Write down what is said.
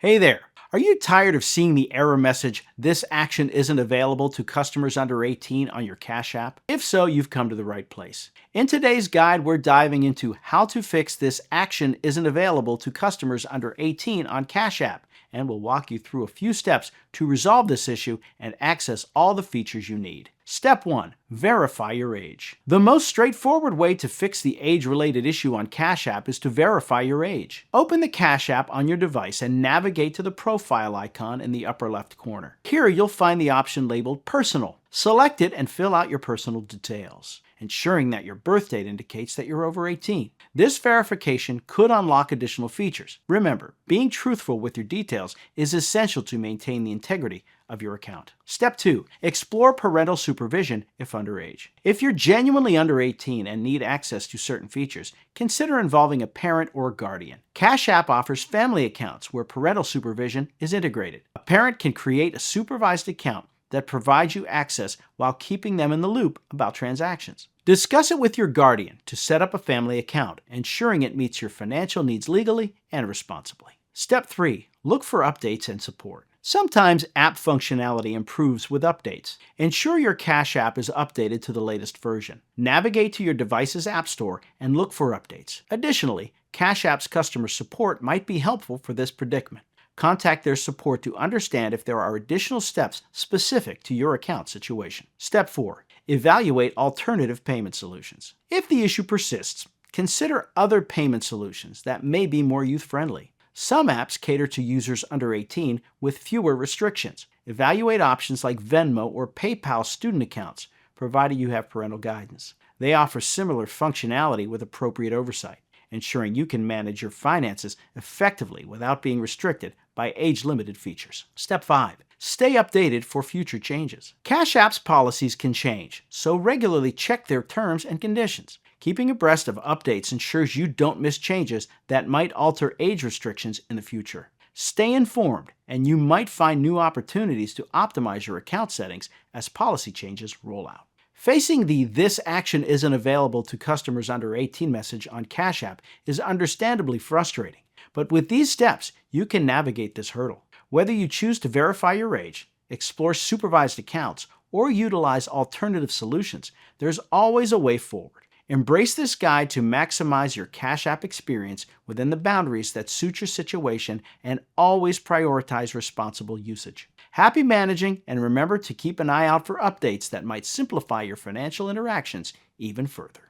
Hey there! Are you tired of seeing the error message, "This action isn't available to customers under 18" on your Cash App? If so, you've come to the right place. In today's guide, we're diving into how to fix "This action isn't available to customers under 18" on Cash App, and we'll walk you through a few steps to resolve this issue and access all the features you need. Step 1. Verify your age. The most straightforward way to fix the age-related issue on Cash App is to verify your age. Open the Cash App on your device and navigate to the profile icon in the upper left corner. Here you'll find the option labeled Personal. Select it and fill out your personal details, ensuring that your birth date indicates that you're over 18. This verification could unlock additional features. Remember, being truthful with your details is essential to maintain the integrity of your account. Step 2. Explore parental supervision if underage. If you're genuinely under 18 and need access to certain features, consider involving a parent or guardian. Cash App offers family accounts where parental supervision is integrated. A parent can create a supervised account that provides you access while keeping them in the loop about transactions. Discuss it with your guardian to set up a family account, ensuring it meets your financial needs legally and responsibly. Step 3. Look for updates and support. Sometimes app functionality improves with updates. Ensure your Cash App is updated to the latest version. Navigate to your device's App Store and look for updates. Additionally, Cash App's customer support might be helpful for this predicament. Contact their support to understand if there are additional steps specific to your account situation. Step 4. Evaluate alternative payment solutions. If the issue persists, consider other payment solutions that may be more youth-friendly. Some apps cater to users under 18 with fewer restrictions. Evaluate options like Venmo or PayPal student accounts, provided you have parental guidance. They offer similar functionality with appropriate oversight, ensuring you can manage your finances effectively without being restricted by age-limited features. Step 5. Stay updated for future changes. Cash App's policies can change, so regularly check their terms and conditions. Keeping abreast of updates ensures you don't miss changes that might alter age restrictions in the future. Stay informed, and you might find new opportunities to optimize your account settings as policy changes roll out. Facing the "This action isn't available to customers under 18" message on Cash App is understandably frustrating, but with these steps, you can navigate this hurdle. Whether you choose to verify your age, explore supervised accounts, or utilize alternative solutions, there's always a way forward. Embrace this guide to maximize your Cash App experience within the boundaries that suit your situation, and always prioritize responsible usage. Happy managing, and remember to keep an eye out for updates that might simplify your financial interactions even further.